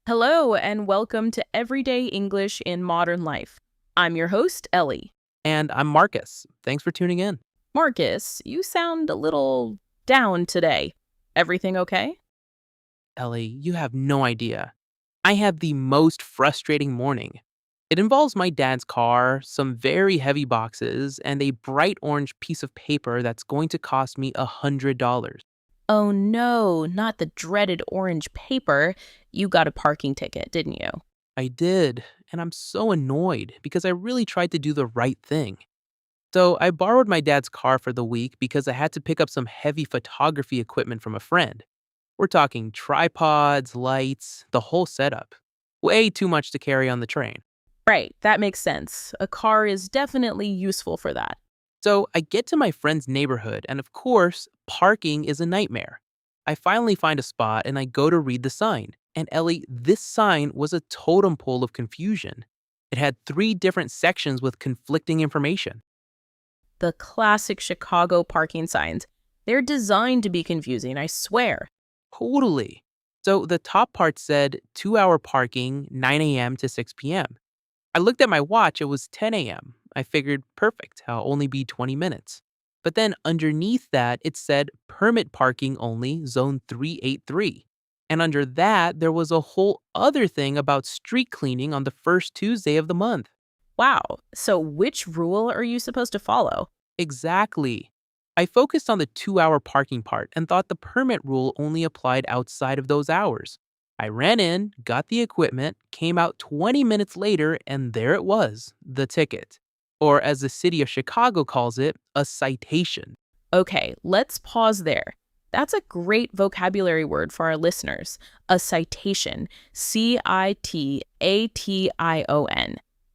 Hello, and welcome to Everyday English in Modern Life. I'm your host, Ellie. And I'm Marcus. Thanks for tuning in. Marcus, you sound a little down today. Everything okay? Ellie, you have no idea. I had the most frustrating morning. It involves my dad's car, some very heavy boxes, and a bright orange piece of paper that's going to cost me $100. Oh no, not the dreaded orange paper. You got a parking ticket, didn't you? I did, and I'm so annoyed because I really tried to do the right thing. So I borrowed my dad's car for the week because I had to pick up some heavy photography equipment from a friend. We're talking tripods, lights, the whole setup. Way too much to carry on the train. Right, that makes sense. A car is definitely useful for that. So I get to my friend's neighborhood, and of course, parking is a nightmare. I finally find a spot and I go to read the sign. And Ellie, this sign was a totem pole of confusion. It had three different sections with conflicting information. The classic Chicago parking signs. They're designed to be confusing, I swear. Totally. So the top part said 2-hour parking, 9 a.m. to 6 p.m. I looked at my watch, it was 10 a.m. I figured, perfect, I'll only be 20 minutes. But then underneath that, it said permit parking only, zone 383. And under that, there was a whole other thing about street cleaning on the first Tuesday of the month. Wow, so which rule are you supposed to follow? Exactly. I focused on the 2-hour parking part and thought the permit rule only applied outside of those hours. I ran in, got the equipment, came out 20 minutes later, and there it was, the ticket. Or as the city of Chicago calls it, a citation. Okay, let's pause there. That's a great vocabulary word for our listeners. A citation. Citation.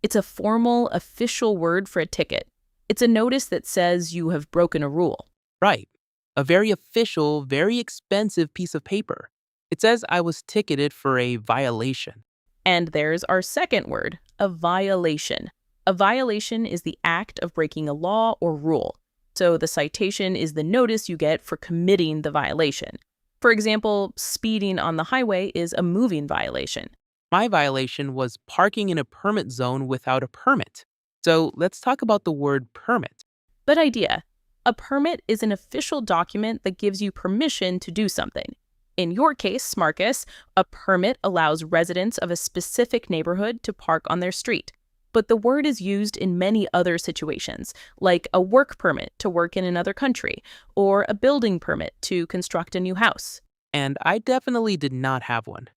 It's a formal, official word for a ticket. It's a notice that says you have broken a rule. Right. A very official, very expensive piece of paper. It says I was ticketed for a violation. And there's our second word, a violation. A violation is the act of breaking a law or rule. So the citation is the notice you get for committing the violation. For example, speeding on the highway is a moving violation. My violation was parking in a permit zone without a permit. So let's talk about the word permit. Good idea. A permit is an official document that gives you permission to do something. In your case, Marcus, a permit allows residents of a specific neighborhood to park on their street. But the word is used in many other situations, like a work permit to work in another country, or a building permit to construct a new house. And I definitely did not have one.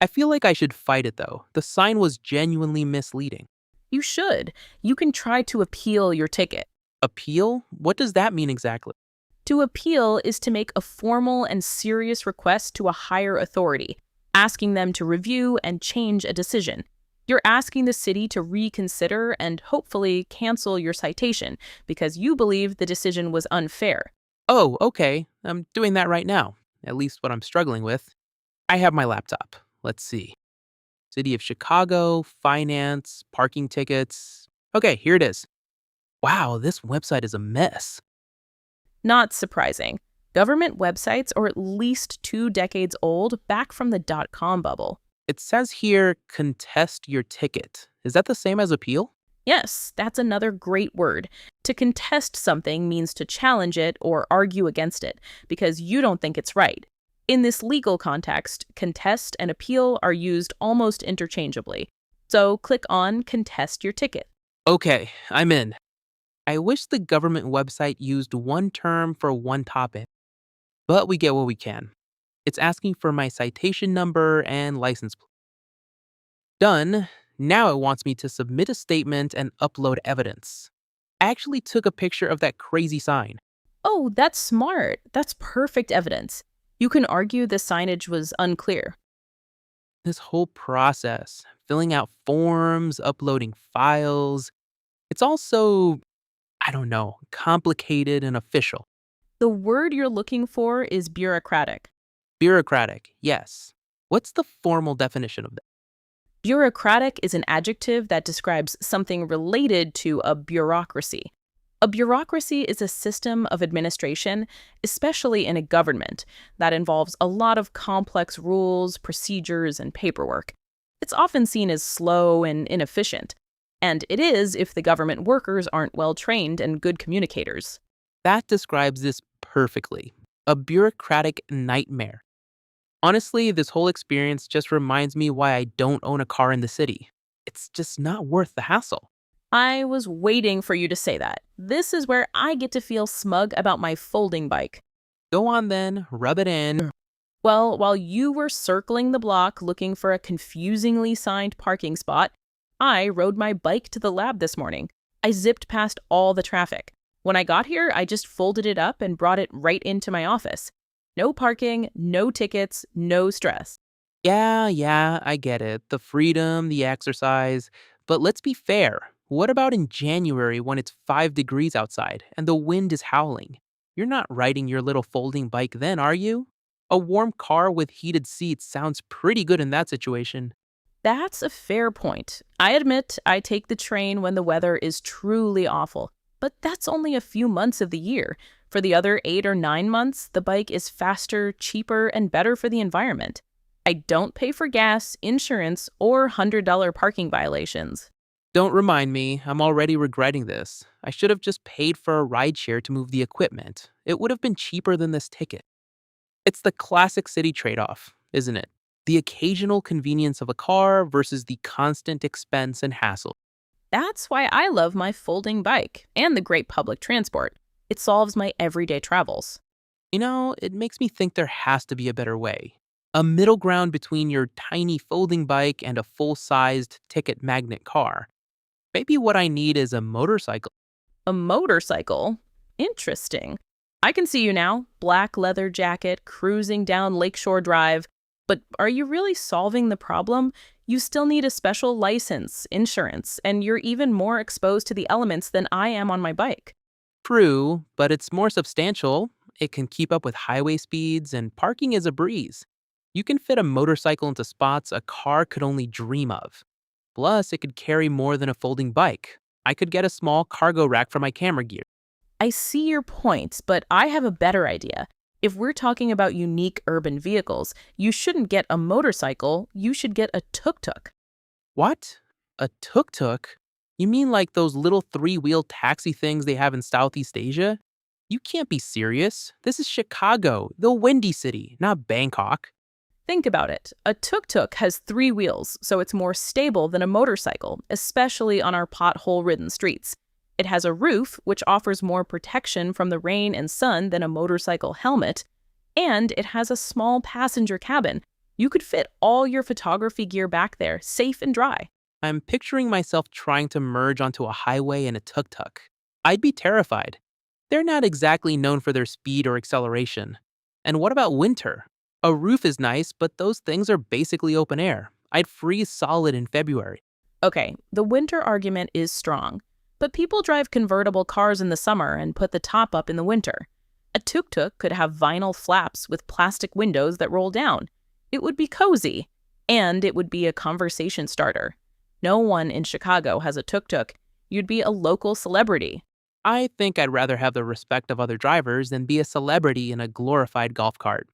I feel like I should fight it though. The sign was genuinely misleading. You should. You can try to appeal your ticket. Appeal? What does that mean exactly? To appeal is to make a formal and serious request to a higher authority, asking them to review and change a decision. You're asking the city to reconsider and hopefully cancel your citation because you believe the decision was unfair. Oh, okay. I'm doing that right now. At least what I'm struggling with. I have my laptop. Let's see. City of Chicago, finance, parking tickets. Okay, here it is. Wow, this website is a mess. Not surprising. Government websites are at least 2 decades old, back from the dot-com bubble. It says here, contest your ticket. Is that the same as appeal? Yes, that's another great word. To contest something means to challenge it or argue against it because you don't think it's right. In this legal context, contest and appeal are used almost interchangeably. So click on Contest Your Ticket. Okay, I'm in. I wish the government website used one term for one topic, but we get what we can. It's asking for my citation number and license plate. Done. Now it wants me to submit a statement and upload evidence. I actually took a picture of that crazy sign. Oh, that's smart. That's perfect evidence. You can argue the signage was unclear. This whole process, filling out forms, uploading files, it's all so, I don't know, complicated and official. The word you're looking for is bureaucratic. Bureaucratic, yes. What's the formal definition of that? Bureaucratic is an adjective that describes something related to a bureaucracy. A bureaucracy is a system of administration, especially in a government, that involves a lot of complex rules, procedures, and paperwork. it's often seen as slow and inefficient. And it is if the government workers aren't well trained and good communicators. That describes this perfectly. A bureaucratic nightmare. Honestly, this whole experience just reminds me why I don't own a car in the city. It's just not worth the hassle. I was waiting for you to say that. This is where I get to feel smug about my folding bike. Go on then, rub it in. Well, while you were circling the block looking for a confusingly signed parking spot, I rode my bike to the lab this morning. I zipped past all the traffic. When I got here, I just folded it up and brought it right into my office. No parking, no tickets, no stress. Yeah, I get it. The freedom, the exercise. But let's be fair. What about in January when it's 5 degrees outside and the wind is howling? You're not riding your little folding bike then, are you? A warm car with heated seats sounds pretty good in that situation. That's a fair point. I admit I take the train when the weather is truly awful, but that's only a few months of the year. For the other 8 or 9 months, the bike is faster, cheaper, and better for the environment. I don't pay for gas, insurance, or $100 parking violations. Don't remind me, I'm already regretting this. I should have just paid for a rideshare to move the equipment. It would have been cheaper than this ticket. It's the classic city trade off, isn't it? The occasional convenience of a car versus the constant expense and hassle. That's why I love my folding bike and the great public transport. It solves my everyday travels. It makes me think there has to be a better way. A middle ground between your tiny folding bike and a full sized ticket magnet car. Maybe what I need is a motorcycle. A motorcycle? Interesting. I can see you now, black leather jacket, cruising down Lakeshore Drive. But are you really solving the problem? You still need a special license, insurance, and you're even more exposed to the elements than I am on my bike. True, but it's more substantial. It can keep up with highway speeds, and parking is a breeze. You can fit a motorcycle into spots a car could only dream of. Plus, it could carry more than a folding bike. I could get a small cargo rack for my camera gear. I see your point, but I have a better idea. If we're talking about unique urban vehicles, you shouldn't get a motorcycle, you should get a tuk-tuk. What? A tuk-tuk? You mean like those little three-wheel taxi things they have in Southeast Asia? You can't be serious. This is Chicago, the Windy City, not Bangkok. Think about it. A tuk-tuk has 3 wheels, so it's more stable than a motorcycle, especially on our pothole-ridden streets. It has a roof, which offers more protection from the rain and sun than a motorcycle helmet, and it has a small passenger cabin. You could fit all your photography gear back there, safe and dry. I'm picturing myself trying to merge onto a highway in a tuk-tuk. I'd be terrified. They're not exactly known for their speed or acceleration. And what about winter? A roof is nice, but those things are basically open air. I'd freeze solid in February. Okay, the winter argument is strong, but people drive convertible cars in the summer and put the top up in the winter. A tuk-tuk could have vinyl flaps with plastic windows that roll down. It would be cozy, and it would be a conversation starter. No one in Chicago has a tuk-tuk. You'd be a local celebrity. I think I'd rather have the respect of other drivers than be a celebrity in a glorified golf cart.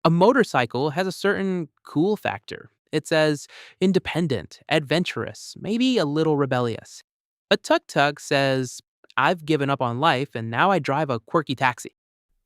A motorcycle has a certain cool factor. It says independent, adventurous, maybe a little rebellious. A tuk-tuk says, I've given up on life and now I drive a quirky taxi.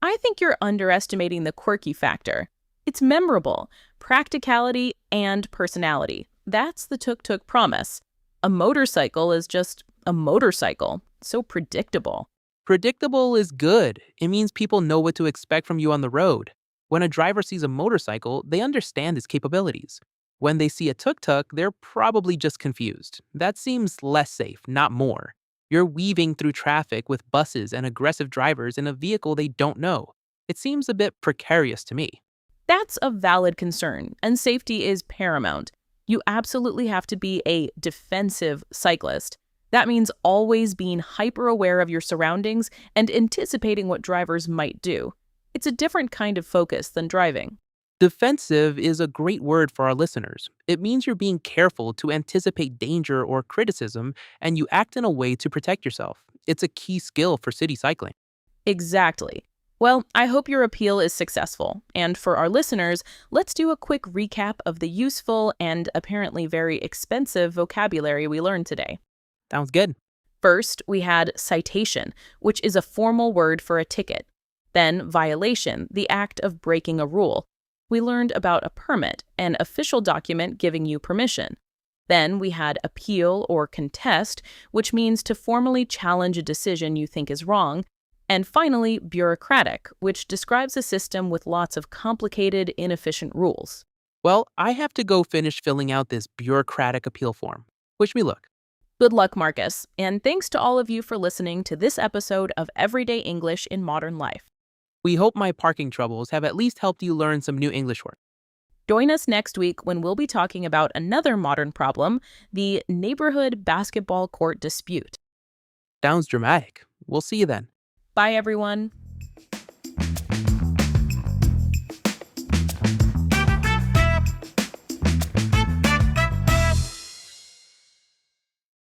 I think you're underestimating the quirky factor. It's memorable, practicality, and personality. That's the tuk-tuk promise. A motorcycle is just a motorcycle, so predictable. Predictable is good. It means people know what to expect from you on the road. When a driver sees a motorcycle, they understand its capabilities. When they see a tuk-tuk, they're probably just confused. That seems less safe, not more. You're weaving through traffic with buses and aggressive drivers in a vehicle they don't know. It seems a bit precarious to me. That's a valid concern, and safety is paramount. You absolutely have to be a defensive cyclist. That means always being hyper-aware of your surroundings and anticipating what drivers might do. It's a different kind of focus than driving. Defensive is a great word for our listeners. It means you're being careful to anticipate danger or criticism, and you act in a way to protect yourself. It's a key skill for city cycling. Exactly. Well, I hope your appeal is successful. And for our listeners, let's do a quick recap of the useful and apparently very expensive vocabulary we learned today. Sounds good. First, we had citation, which is a formal word for a ticket. Then, violation, the act of breaking a rule. We learned about a permit, an official document giving you permission. Then we had appeal or contest, which means to formally challenge a decision you think is wrong. And finally, bureaucratic, which describes a system with lots of complicated, inefficient rules. Well, I have to go finish filling out this bureaucratic appeal form. Wish me luck. Good luck, Marcus, and thanks to all of you for listening to this episode of Everyday English in Modern Life. We hope my parking troubles have at least helped you learn some new English words. Join us next week when we'll be talking about another modern problem, the neighborhood basketball court dispute. Sounds dramatic. We'll see you then. Bye, everyone.